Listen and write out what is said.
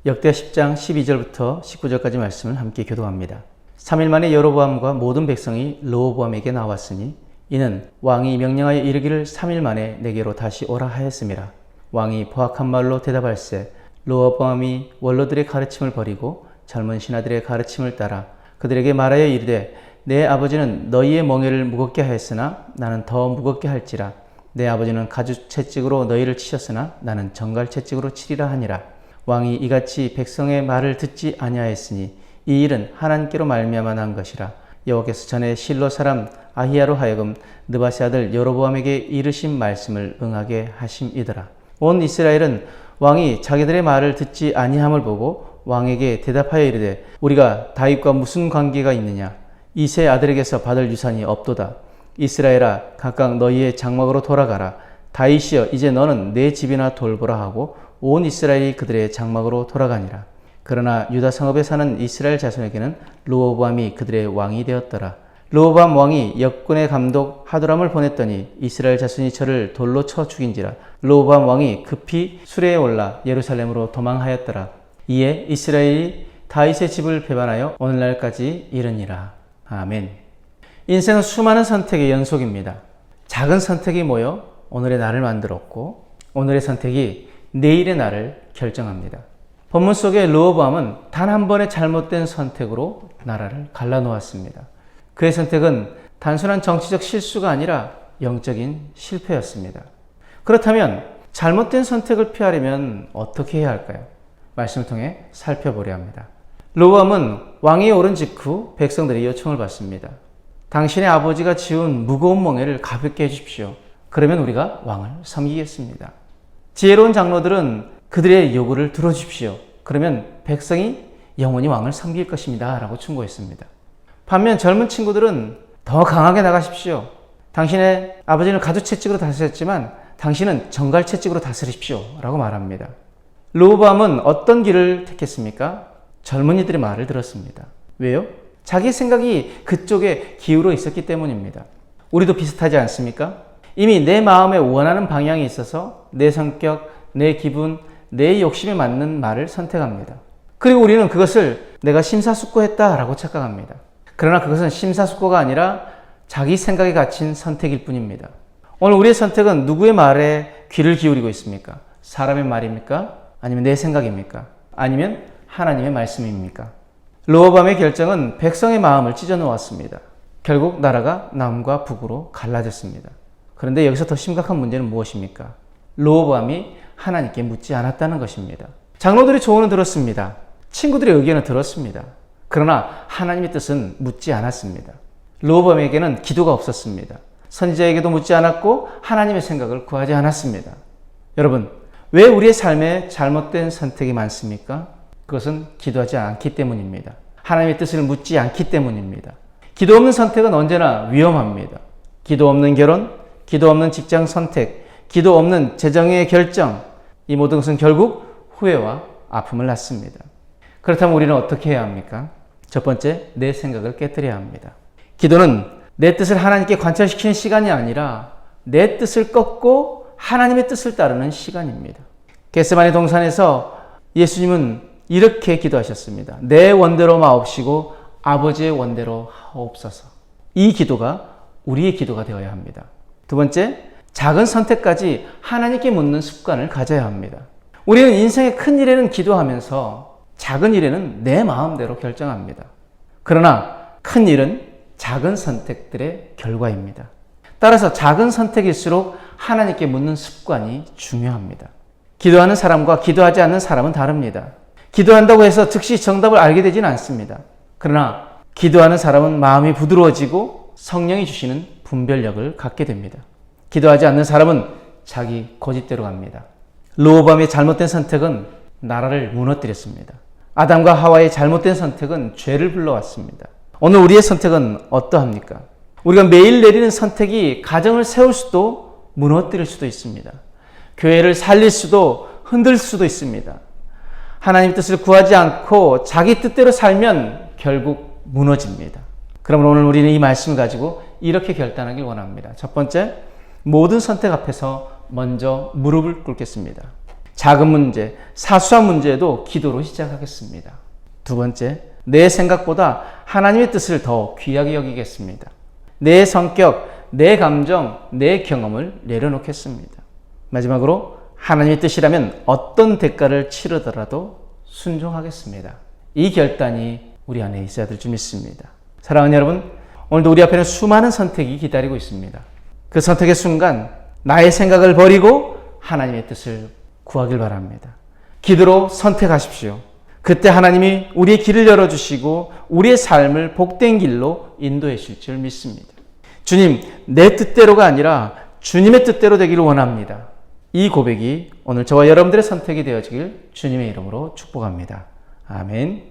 역대하 10장 12절부터 19절까지 말씀을 함께 교독합니다. 3일 만에 여로보암과 모든 백성이 르호보암에게 나왔으니 이는 왕이 명령하여 이르기를 3일 만에 내게로 다시 오라 하였음이라. 왕이 포악한 말로 대답할세 르호보암이 원로들의 가르침을 버리고 젊은 신하들의 가르침을 따라 그들에게 말하여 이르되 내 아버지는 너희의 멍에를 무겁게 하였으나 나는 더 무겁게 할지라. 내 아버지는 가죽 채찍으로 너희를 치셨으나 나는 정갈 채찍으로 치리라 하니라. 왕이 이같이 백성의 말을 듣지 아니하였으니 이 일은 하나님께로 말미암아 난 것이라. 여호와께서 전에 실로 사람 아히야로 하여금 느바세 아들 여로보암에게 이르신 말씀을 응하게 하심이더라. 온 이스라엘은 왕이 자기들의 말을 듣지 아니함을 보고 왕에게 대답하여 이르되 우리가 다윗과 무슨 관계가 있느냐. 이세 아들에게서 받을 유산이 없도다. 이스라엘아 각각 너희의 장막으로 돌아가라. 다윗이여 이제 너는 내 집이나 돌보라 하고 온 이스라엘이 그들의 장막으로 돌아가니라. 그러나 유다 성읍에 사는 이스라엘 자손에게는 르호보암이 그들의 왕이 되었더라. 르호보암 왕이 역군의 감독 하도람을 보냈더니 이스라엘 자손이 저를 돌로 쳐 죽인지라. 르호보암 왕이 급히 수레에 올라 예루살렘으로 도망하였더라. 이에 이스라엘이 다윗의 집을 배반하여 오늘날까지 이르니라. 아멘. 인생은 수많은 선택의 연속입니다. 작은 선택이 모여 오늘의 나를 만들었고 오늘의 선택이 내일의 나를 결정합니다. 본문 속의 르호보암은 단 한 번의 잘못된 선택으로 나라를 갈라놓았습니다. 그의 선택은 단순한 정치적 실수가 아니라 영적인 실패였습니다. 그렇다면 잘못된 선택을 피하려면 어떻게 해야 할까요? 말씀을 통해 살펴보려 합니다. 르호보암은 왕위에 오른 직후 백성들의 요청을 받습니다. 당신의 아버지가 지은 무거운 멍에를 가볍게 해주십시오. 그러면 우리가 왕을 섬기겠습니다. 지혜로운 장로들은 그들의 요구를 들어주십시오. 그러면 백성이 영원히 왕을 섬길 것입니다. 라고 충고했습니다. 반면 젊은 친구들은 더 강하게 나가십시오. 당신의 아버지는 가죽채찍으로 다스렸지만 당신은 정갈채찍으로 다스리십시오. 라고 말합니다. 르호보암은 어떤 길을 택했습니까? 젊은이들의 말을 들었습니다. 왜요? 자기 생각이 그쪽에 기울어 있었기 때문입니다. 우리도 비슷하지 않습니까? 이미 내 마음에 원하는 방향이 있어서 내 성격, 내 기분, 내 욕심에 맞는 말을 선택합니다. 그리고 우리는 그것을 내가 심사숙고했다라고 착각합니다. 그러나 그것은 심사숙고가 아니라 자기 생각에 갇힌 선택일 뿐입니다. 오늘 우리의 선택은 누구의 말에 귀를 기울이고 있습니까? 사람의 말입니까? 아니면 내 생각입니까? 아니면 하나님의 말씀입니까? 르호보암의 결정은 백성의 마음을 찢어 놓았습니다. 결국 나라가 남과 북으로 갈라졌습니다. 그런데 여기서 더 심각한 문제는 무엇입니까? 르호보암이 하나님께 묻지 않았다는 것입니다. 장로들의 조언은 들었습니다. 친구들의 의견은 들었습니다. 그러나 하나님의 뜻은 묻지 않았습니다. 르호보암에게는 기도가 없었습니다. 선지자에게도 묻지 않았고 하나님의 생각을 구하지 않았습니다. 여러분, 왜 우리의 삶에 잘못된 선택이 많습니까? 그것은 기도하지 않기 때문입니다. 하나님의 뜻을 묻지 않기 때문입니다. 기도 없는 선택은 언제나 위험합니다. 기도 없는 결혼, 기도 없는 직장 선택, 기도 없는 재정의 결정, 이 모든 것은 결국 후회와 아픔을 낳습니다. 그렇다면 우리는 어떻게 해야 합니까? 첫 번째, 내 생각을 깨뜨려야 합니다. 기도는 내 뜻을 하나님께 관철시키는 시간이 아니라 내 뜻을 꺾고 하나님의 뜻을 따르는 시간입니다. 겟세마네 동산에서 예수님은 이렇게 기도하셨습니다. 내 원대로 마옵시고 아버지의 원대로 하옵소서. 이 기도가 우리의 기도가 되어야 합니다. 두 번째, 작은 선택까지 하나님께 묻는 습관을 가져야 합니다. 우리는 인생의 큰 일에는 기도하면서 작은 일에는 내 마음대로 결정합니다. 그러나 큰 일은 작은 선택들의 결과입니다. 따라서 작은 선택일수록 하나님께 묻는 습관이 중요합니다. 기도하는 사람과 기도하지 않는 사람은 다릅니다. 기도한다고 해서 즉시 정답을 알게 되지는 않습니다. 그러나 기도하는 사람은 마음이 부드러워지고 성령이 주시는 분별력을 갖게 됩니다. 기도하지 않는 사람은 자기 고집대로 갑니다. 르호보암의 잘못된 선택은 나라를 무너뜨렸습니다. 아담과 하와의 잘못된 선택은 죄를 불러왔습니다. 오늘 우리의 선택은 어떠합니까? 우리가 매일 내리는 선택이 가정을 세울 수도 무너뜨릴 수도 있습니다. 교회를 살릴 수도 흔들 수도 있습니다. 하나님 뜻을 구하지 않고 자기 뜻대로 살면 결국 무너집니다. 그러면 오늘 우리는 이 말씀을 가지고 이렇게 결단하길 원합니다. 첫 번째, 모든 선택 앞에서 먼저 무릎을 꿇겠습니다. 작은 문제, 사소한 문제에도 기도로 시작하겠습니다. 두 번째, 내 생각보다 하나님의 뜻을 더 귀하게 여기겠습니다. 내 성격, 내 감정, 내 경험을 내려놓겠습니다. 마지막으로 하나님의 뜻이라면 어떤 대가를 치르더라도 순종하겠습니다. 이 결단이 우리 안에 있어야 될 줄 믿습니다. 사랑하는 여러분, 오늘도 우리 앞에는 수많은 선택이 기다리고 있습니다. 그 선택의 순간 나의 생각을 버리고 하나님의 뜻을 구하길 바랍니다. 기도로 선택하십시오. 그때 하나님이 우리의 길을 열어주시고 우리의 삶을 복된 길로 인도해 주실 줄 믿습니다. 주님, 내 뜻대로가 아니라 주님의 뜻대로 되기를 원합니다. 이 고백이 오늘 저와 여러분들의 선택이 되어지길 주님의 이름으로 축복합니다. 아멘.